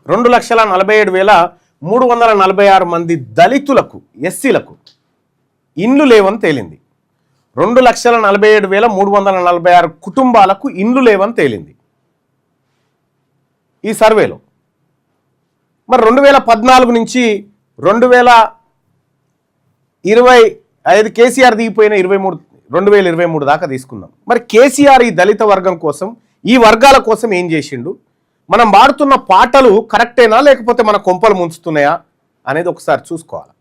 2,47,346 మంది దళితులకు ఎస్సీలకు ఇండ్లు లేవని తేలింది. 2,47,346 కుటుంబాలకు ఇండ్లు లేవని తేలింది ఈ సర్వేలో. మరి 2014 నుంచి 2025 కేసీఆర్ దిగిపోయిన 2023 దాకా తీసుకుందాం. మరి కేసీఆర్ ఈ దళిత వర్గం కోసం, ఈ వర్గాల కోసం ఏం చేసిండు? మనం పాడుతున్న పాటలు కరెక్టేనా లేకపోతే మన కొంపలు ముంచుతున్నాయా అనేది ఒకసారి చూసుకోవాలి.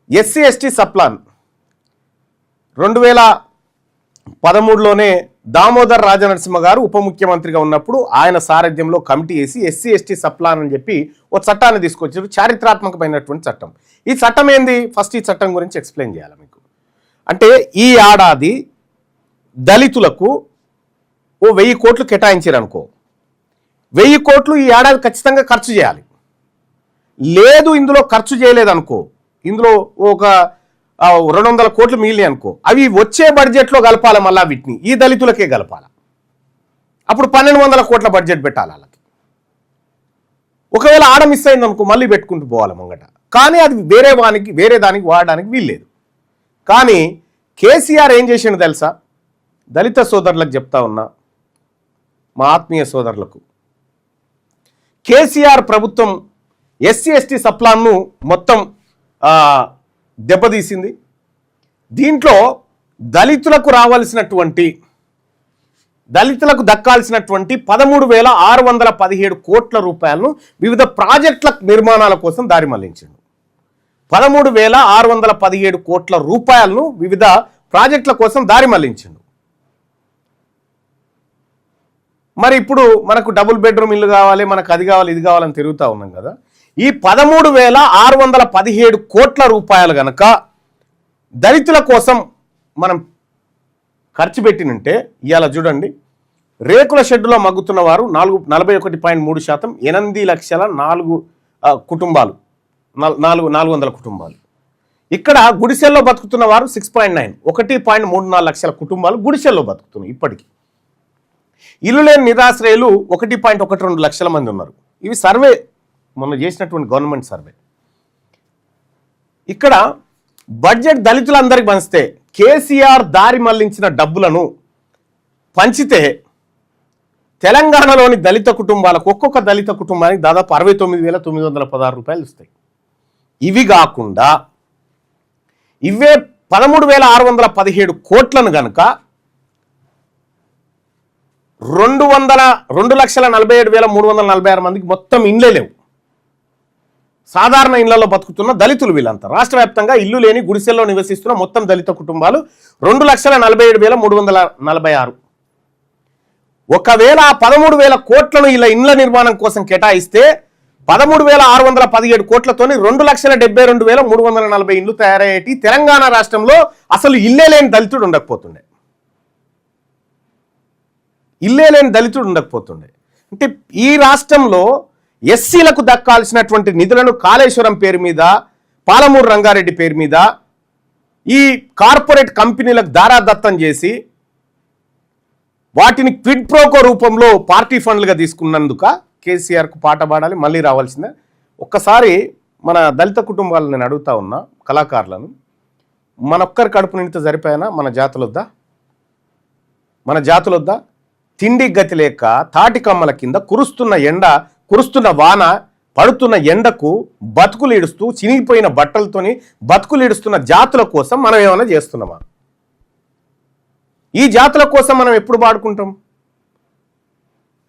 ఎస్సీ ఎస్టీ సప్లాన్ 2013లోనే దామోదర్ రాజనరసింహ గారు ఉప ముఖ్యమంత్రిగా ఉన్నప్పుడు ఆయన సారథ్యంలో కమిటీ వేసి ఎస్సీ ఎస్టీ సప్లాన్ అని చెప్పి ఒక చట్టాన్ని తీసుకొచ్చారు. చారిత్రాత్మకమైనటువంటి చట్టం. ఈ చట్టం ఏంది? ఫస్ట్ ఈ చట్టం గురించి ఎక్స్ప్లెయిన్ చేయాలి మీకు. అంటే ఈ ఏడాది దళితులకు ఓ 1000 కోట్లు కేటాయించారు అనుకో, 1000 కోట్లు ఈ ఏడాది ఖచ్చితంగా ఖర్చు చేయాలి. లేదు ఇందులో ఖర్చు చేయలేదనుకో, ఇందులో ఒక 200 కోట్లు మిగిలి అనుకో, అవి వచ్చే బడ్జెట్లో కలపాలి. మళ్ళా వీటిని ఈ దళితులకే కలపాలి. అప్పుడు 1200 కోట్ల బడ్జెట్ పెట్టాలి వాళ్ళకి. ఒకవేళ ఆడ మిస్ అయింది అనుకో, మళ్ళీ పెట్టుకుంటూ పోవాలి ముంగట. కానీ అది వేరే దానికి వాడడానికి వీల్లేదు. కానీ కేసీఆర్ ఏం చేసిండు తెలుసా? దళిత సోదరులకు చెప్తా ఉన్నా, మా ఆత్మీయ సోదరులకు, కేసీఆర్ ప్రభుత్వం ఎస్సీ ఎస్టీ సప్లాన్ను మొత్తం దెబ్బతీసింది. దీంట్లో దళితులకు దక్కాల్సినటువంటి 13,617 కోట్ల రూపాయలను వివిధ ప్రాజెక్టుల నిర్మాణాల కోసం దారి మళ్లించిండు. 13,617 కోట్ల రూపాయలను వివిధ ప్రాజెక్టుల కోసం దారి మళ్లించిండు. మరి ఇప్పుడు మనకు డబుల్ బెడ్రూమ్ ఇల్లు కావాలి, మనకు అది కావాలి, ఇది కావాలని తిరుగుతూ ఉన్నాం కదా. ఈ 13,617 కోట్ల రూపాయలు గనక దళితుల కోసం మనం ఖర్చు పెట్టినంటే, ఇవాళ చూడండి, రేకుల షెడ్డులో మగ్గుతున్న వారు 41.3%, 8,04,000 కుటుంబాలు, 400 కుటుంబాలు. ఇక్కడ గుడిసెల్లో బతుకుతున్న వారు 6.9, 1.34 లక్షల కుటుంబాలు గుడిసెల్లో బతుకుతున్నాయి. ఇప్పటికీ ఇల్లు లేని నిరాశ్రయులు 1.12 లక్షల మంది ఉన్నారు. ఇవి సర్వే మొన్న చేసినటువంటి గవర్నమెంట్ సర్వే. ఇక్కడ బడ్జెట్ దళితులందరికీ పంచితే, కేసీఆర్ దారి మళ్లించిన డబ్బులను పంచితే తెలంగాణలోని దళిత కుటుంబాలకు, ఒక్కొక్క దళిత కుటుంబానికి దాదాపు 69,916 రూపాయలు వస్తాయి. ఇవి కాకుండా ఇవే 13,617 కోట్లను కనుక 2,47,346 మందికి మొత్తం ఇండ్లే లేవు. సాధారణ ఇళ్లలో బతుకుతున్న దళితులు వీళ్ళంతా. రాష్ట్ర వ్యాప్తంగా ఇల్లు లేని గుడిసెల్లో నివసిస్తున్న మొత్తం దళిత కుటుంబాలు 2,47,346. ఒకవేళ 13,000 కోట్లను ఇలా ఇండ్ల నిర్మాణం కోసం కేటాయిస్తే 13,617 కోట్లతోని 2,72,340 ఇండ్లు తయారయ్యేటి. తెలంగాణ రాష్ట్రంలో అసలు ఇల్లే లేని దళితుడు ఉండకపోతుండే. అంటే ఈ రాష్ట్రంలో ఎస్సీలకు దక్కాల్సినటువంటి నిధులను కాళేశ్వరం పేరు మీద, పాలమూరు రంగారెడ్డి పేరు మీద ఈ కార్పొరేట్ కంపెనీలకు దారాదత్తం చేసి వాటిని క్విడ్ ప్రోకో రూపంలో పార్టీ ఫండ్లుగా తీసుకున్నందుక కేసీఆర్కు పాట పాడాలి, మళ్ళీ రావాల్సిందే. ఒక్కసారి మన దళిత కుటుంబాలను నేను అడుగుతా ఉన్నా, కళాకారులను, మనొక్కరి కడుపు నిండితే సరిపోయినా మన జాతులొద్దా? తిండి గతి లేక తాటి కమ్మల కింద కురుస్తున్న వాన, పడుతున్న ఎండకు బతుకులు ఈడుస్తూ, చినిగిపోయిన బట్టలతోని బతుకులు ఈడుస్తున్న జాతుల కోసం మనం ఏమైనా చేస్తున్నామా? ఈ జాతుల కోసం మనం ఎప్పుడు పాడుకుంటాం?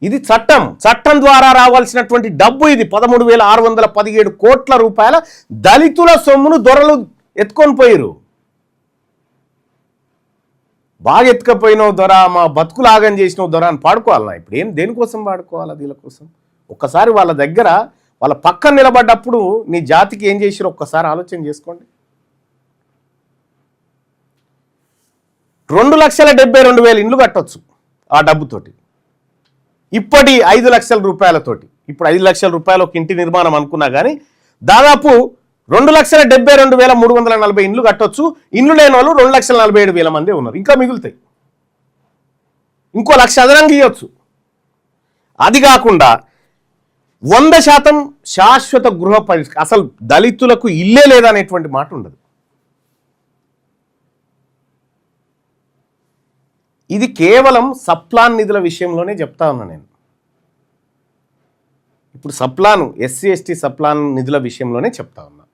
ఇది చట్టం ద్వారా రావాల్సినటువంటి డబ్బు. ఇది 13,617 కోట్ల రూపాయల దళితుల సొమ్మును దొరలు ఎత్తుకొని పోయిరు. బాగా ఎత్తుకపోయినావు దొర, మా బతుకులు ఆగం చేసినావు దొర అని పాడుకోవాలన్నా? ఇప్పుడు దేనికోసం పాడుకోవాలా? వీళ్ళ కోసం. ఒక్కసారి వాళ్ళ దగ్గర, వాళ్ళ పక్కన నిలబడ్డప్పుడు నీ జాతికి ఏం చేసిరో ఒక్కసారి ఆలోచన చేసుకోండి. 2,72,000 ఇండ్లు కట్టొచ్చు ఆ డబ్బుతోటి. ఇప్పటి 5 లక్షల రూపాయలతోటి, ఇప్పుడు 5 లక్షల రూపాయలు ఒక ఇంటి నిర్మాణం అనుకున్నా కానీ దాదాపు 2,72,340 ఇండ్లు కట్టొచ్చు. ఇండ్లు లేని వాళ్ళు 2,47,000 మంది ఉన్నారు. ఇంకా మిగులుతాయి. ఇంకో 1,00,000 అదనంగా ఇవ్వచ్చు. అది కాకుండా 100% శాశ్వత గృహ పరిష్కారం. అసలు దళితులకు ఇల్లే లేదనేటువంటి మాట ఉండదు. ఇది కేవలం సప్లాన్ నిధుల విషయంలోనే చెప్తా ఉన్నా నేను. ఇప్పుడు సప్లాను ఎస్సీ ఎస్టీ సప్లాన్ నిధుల విషయంలోనే చెప్తా ఉన్నా.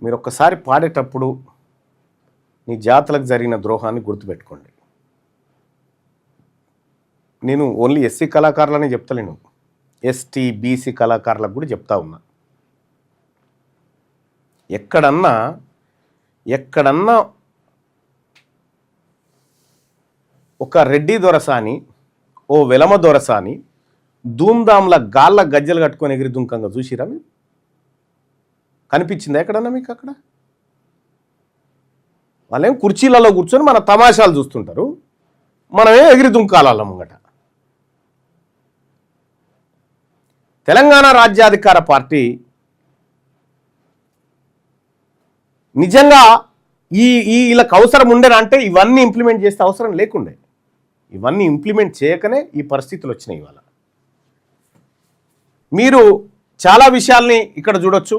మీరు ఒక్కసారి పాడేటప్పుడు నీ జాతులకు జరిగిన ద్రోహాన్ని గుర్తుపెట్టుకోండి. నేను ఓన్లీ ఎస్సీ కళాకారులనే చెప్తలేను, ఎస్టీ బీసీ కళాకారులకు కూడా చెప్తా ఉన్నా. ఎక్కడన్నా ఒక రెడ్డి దొరసాని, ఓ వెలమ దొరసాని ధూమ్ధామ్ల గాళ్ళ గజ్జలు కట్టుకొని ఎగిరి దుంకంగా చూసిరా మీరు? కనిపించిందా ఎక్కడన్నా మీకు? అక్కడ వాళ్ళేం కుర్చీలలో కూర్చొని మన తమాషాలు చూస్తుంటారు, మనమే ఎగిరి దుంకాల ముంగట. తెలంగాణ రాజ్యాధికార పార్టీ నిజంగా వీళ్ళకి అవసరం ఉండేనా అంటే ఇవన్నీ ఇంప్లిమెంట్ చేస్తే అవసరం లేకుండే. ఇవన్నీ ఇంప్లిమెంట్ చేయకనే ఈ పరిస్థితులు వచ్చినాయి. ఇవాళ మీరు చాలా విషయాల్ని ఇక్కడ చూడొచ్చు.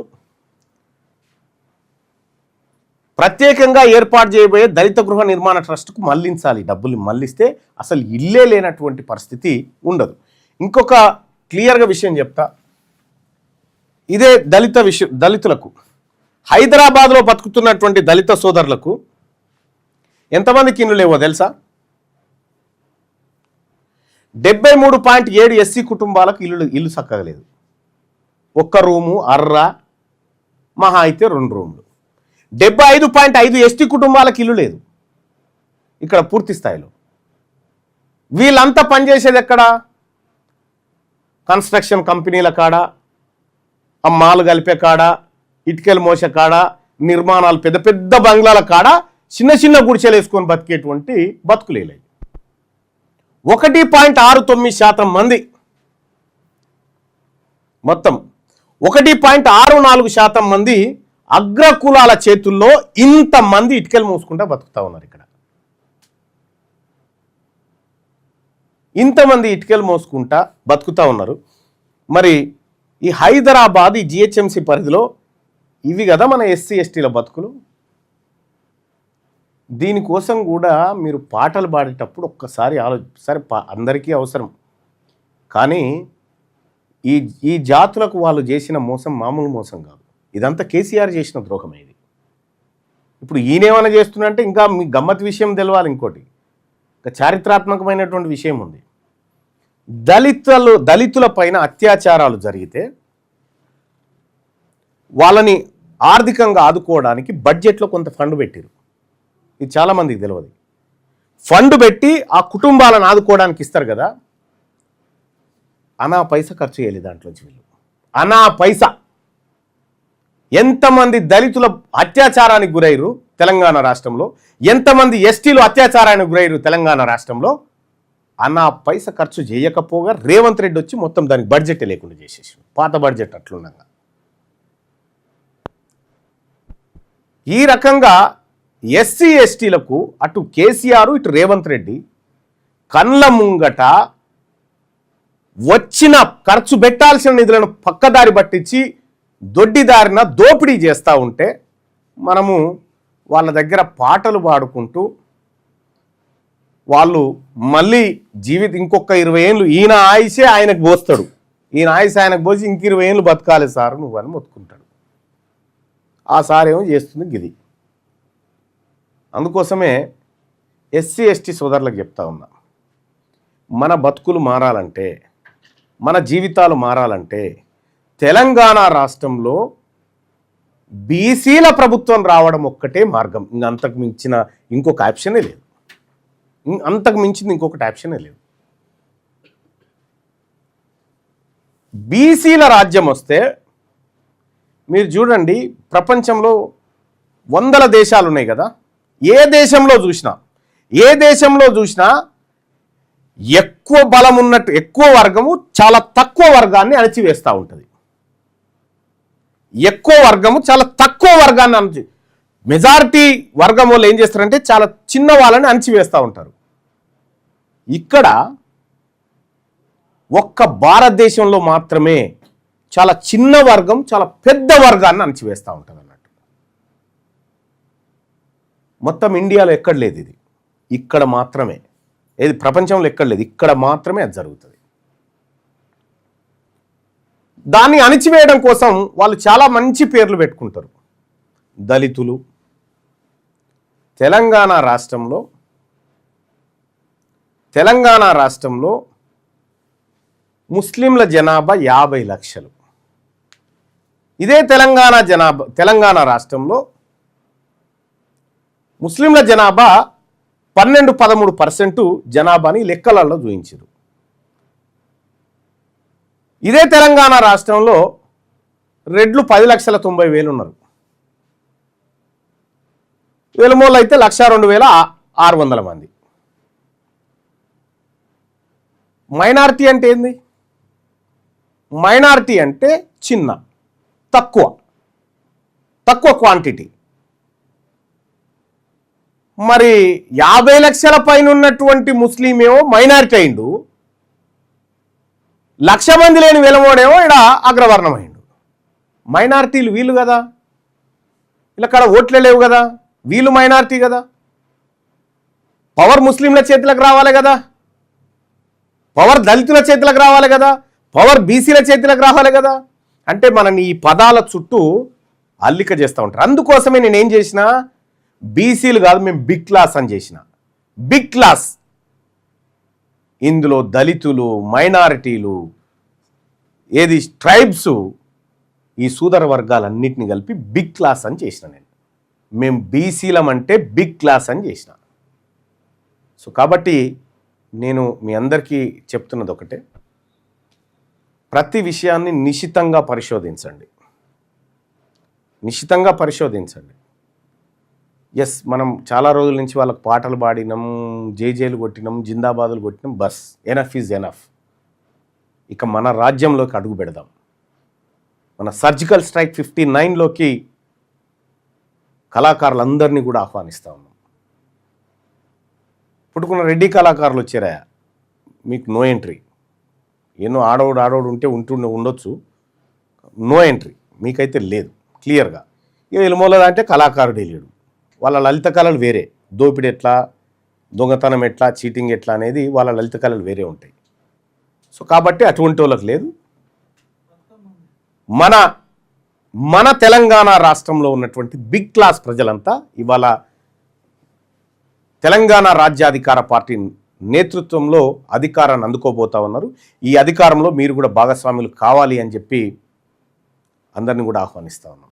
ప్రత్యేకంగా ఏర్పాటు చేయబోయే దళిత గృహ నిర్మాణ ట్రస్ట్కు మళ్లించాలి, డబ్బులు మళ్లిస్తే అసలు ఇల్లే లేనటువంటి పరిస్థితి ఉండదు. ఇంకొక క్లియర్గా విషయం చెప్తా. ఇదే దళితులకు హైదరాబాద్లో బతుకుతున్నటువంటి దళిత సోదరులకు ఎంతమందికి ఇల్లు లేవో తెలుసా? 73.7 ఎస్సీ కుటుంబాలకు ఇల్లు చక్కగా లేదు. ఒక్క రూము అర్ర, మహా అయితే 2 రూములు. 75.5 ఎస్టీ కుటుంబాలకు ఇల్లు లేదు ఇక్కడ పూర్తి స్థాయిలో. వీళ్ళంతా పనిచేసేది ఎక్కడ? కన్స్ట్రక్షన్ కంపెనీల కాడ, అమ్మాలు కలిపే కాడ, ఇటుకలు మోసే కాడ, నిర్మాణాలు పెద్ద పెద్ద బంగ్లాల కాడ చిన్న చిన్న గుడిసెలు వేసుకొని బతికేటువంటి బతుకులేలే. 1.69% మంది, మొత్తం 1.64% మంది అగ్రకులాల చేతుల్లో ఇంతమంది ఇటుకలు మోసుకుంటా బతుకుతా ఉన్నారు. ఇక్కడ ఇంతమంది ఇటుకలు మోసుకుంటా బతుకుతా ఉన్నారు. మరి ఈ హైదరాబాద్, ఈ జిహెచ్ఎంసీ పరిధిలో ఇవి కదా మన ఎస్సీ ఎస్టీల బతుకులు. దీనికోసం కూడా మీరు పాటలు పాడేటప్పుడు ఒక్కసారి సరే అందరికీ అవసరం, కానీ ఈ జాతులకు వాళ్ళు చేసిన మోసం మామూలు మోసం కాదు. ఇదంతా కేసీఆర్ చేసిన ద్రోహమే ఇది. ఇప్పుడు ఈయనేమైనా చేస్తున్నంటే ఇంకా మీ గమ్మత్ విషయం తెలవాలి. ఇంకోటి ఇంకా చారిత్రాత్మకమైనటువంటి విషయం ఉంది. దళితుల పైన అత్యాచారాలు జరిగితే వాళ్ళని ఆర్థికంగా ఆదుకోవడానికి బడ్జెట్లో కొంత ఫండ్ పెట్టారు. ఇది చాలామందికి తెలియదు. ఫండ్ పెట్టి ఆ కుటుంబాలను ఆదుకోవడానికి ఇస్తారు కదా, అనా పైసా ఖర్చు చేయాలి దాంట్లోంచి వీళ్ళు. అనా పైసా. ఎంతమంది దళితుల అత్యాచారానికి గురయ్యారు తెలంగాణ రాష్ట్రంలో, ఎంతమంది ఎస్టీలు అత్యాచారానికి గురయ్యారు తెలంగాణ రాష్ట్రంలో, అనా పైసా ఖర్చు చేయకపోగా రేవంత్ రెడ్డి వచ్చి మొత్తం దానికి బడ్జెట్ లేకుండా చేసేసి, పాత బడ్జెట్ అట్లుండగా. ఈ రకంగా ఎస్సీ ఎస్టీలకు అటు కేసీఆర్ ఇటు రేవంత్ రెడ్డి కళ్ళ ముంగట వచ్చిన ఖర్చు పెట్టాల్సిన నిధులను పక్కదారి పట్టించి దొడ్డిదారిన దోపిడీ చేస్తూ ఉంటే మనము వాళ్ళ దగ్గర పాటలు పాడుకుంటూ వాళ్ళు మళ్ళీ ఇంకొక 20 ఏళ్ళు ఈయన ఆయుసే ఆయనకు పోస్తాడు, ఈయన ఆయుసే ఆయనకు పోసి ఇంక 20 ఏళ్ళు బతకాలి సార్ నువ్వు అని మొత్తుకుంటాడు. ఆ సార్ ఏమో చేస్తుంది గిది. అందుకోసమే ఎస్సీ ఎస్టీ సోదరులకు చెప్తా ఉన్నా, మన బతుకులు మారాలంటే, మన జీవితాలు మారాలంటే తెలంగాణ రాష్ట్రంలో బీసీల ప్రభుత్వం రావడం ఒక్కటే మార్గం. అంతకు మించిన ఇంకొక ఆప్షనే లేదు. అంతకు మించింది ఇంకొకటి ఆప్షనే లేదు. బీసీల రాజ్యం వస్తే మీరు చూడండి, ప్రపంచంలో 100 దేశాలు ఉన్నాయి కదా, ఏ దేశంలో చూసినా ఎక్కువ బలం ఉన్నట్టు ఎక్కువ వర్గము చాలా తక్కువ వర్గాన్ని అణచివేస్తూ ఉంటుంది. ఎక్కువ వర్గము చాలా తక్కువ వర్గాన్ని మెజారిటీ వర్గం వాళ్ళు ఏం చేస్తారంటే చాలా చిన్న వాళ్ళని అణచివేస్తూ ఉంటారు. ఇక్కడ ఒక్క ఒక్క భారతదేశంలో మాత్రమే చాలా చిన్న వర్గం చాలా పెద్ద వర్గాన్ని అణచివేస్తూ ఉంటుంది అన్నట్టు. మొత్తం ఇండియాలో ఎక్కడ లేదు ఇది, ఇక్కడ మాత్రమే. ఏది ప్రపంచంలో ఎక్కడ లేదు, ఇక్కడ మాత్రమే అది జరుగుతుంది. దాన్ని అణిచివేయడం కోసం వాళ్ళు చాలా మంచి పేర్లు పెట్టుకుంటారు. దళితులు. తెలంగాణ రాష్ట్రంలో ముస్లింల జనాభా 50 లక్షలు. ఇదే తెలంగాణ రాష్ట్రంలో ముస్లింల జనాభా 12-13% జనాభాని లెక్కలలో చూయించారు. ఇదే తెలంగాణ రాష్ట్రంలో రెడ్లు 10,90,000 ఉన్నారు. వెలుమోళ్ళు అయితే 1,02,600 మంది. మైనారిటీ అంటే ఏంది? మైనారిటీ అంటే చిన్న, తక్కువ క్వాంటిటీ. మరి 50 లక్షల పైన ఉన్నటువంటి ముస్లిం ఏమో మైనారిటీ అయిండు, 1,00,000 మంది లేని వెలమోడేమో ఇక్కడ అగ్రవర్ణం అయిండు. మైనారిటీలు వీళ్ళు కదా, వీళ్ళక్కడ ఓట్లే లేవు కదా, వీళ్ళు మైనారిటీ కదా. పవర్ ముస్లింల చేతులకు రావాలి కదా, పవర్ దళితుల చేతులకు రావాలి కదా, పవర్ బీసీల చేతులకు రావాలి కదా. అంటే మనం ఈ పదాల చుట్టూ అల్లిక చేస్తూ ఉంటారు. అందుకోసమే నేను ఏం చేసిన, బీసీలు కాదు మేము బిగ్ క్లాస్ అని చేసిన. బిగ్ క్లాస్ ఇందులో దళితులు, మైనారిటీలు, ఏది ట్రైబ్స్, ఈ సూదర వర్గాలన్నింటినీ కలిపి బిగ్ క్లాస్ అని చేసిన. మేము బీసీలం అంటే బిగ్ క్లాస్ అని చేసిన. సో కాబట్టి నేను మీ అందరికీ చెప్తున్నది ఒకటే, ప్రతి విషయాన్ని నిశితంగా పరిశోధించండి. ఎస్, మనం చాలా రోజుల నుంచి వాళ్ళకి పాటలు పాడినాం, జేజేలు కొట్టినాం, జిందాబాదులు కొట్టినాం, బస్ ఎనఫ్ ఈజ్ ఎనఫ్. ఇక మన రాజ్యంలోకి అడుగు పెడదాం. మన సర్జికల్ స్ట్రైక్ 59లోకి కళాకారులందరినీ కూడా ఆహ్వానిస్తూ ఉన్నాం. పుట్టుకున్న రెడ్డి కళాకారులు వచ్చారా, మీకు నో ఎంట్రీ. ఎన్నో ఆడోడు ఉంటే ఉండొచ్చు, నో ఎంట్రీ మీకైతే లేదు క్లియర్గా. ఇక ఎలుమూలదంటే కళాకారుడే లేడు. వాళ్ళ లలిత కళలు వేరే, దోపిడి ఎట్లా, దొంగతనం ఎట్లా, చీటింగ్ ఎట్లా అనేది వాళ్ళ లలిత కళలు వేరే ఉంటాయి. సో కాబట్టి అటువంటి వాళ్ళకి లేదు. మన తెలంగాణ రాష్ట్రంలో ఉన్నటువంటి బిగ్ క్లాస్ ప్రజలంతా ఇవాళ తెలంగాణ రాజ్యాధికార పార్టీ నేతృత్వంలో అధికారాన్ని అందుకోబోతా ఉన్నారు. ఈ అధికారంలో మీరు కూడా భాగస్వాములు కావాలి అని చెప్పి అందరినీ కూడా ఆహ్వానిస్తా ఉన్నాం.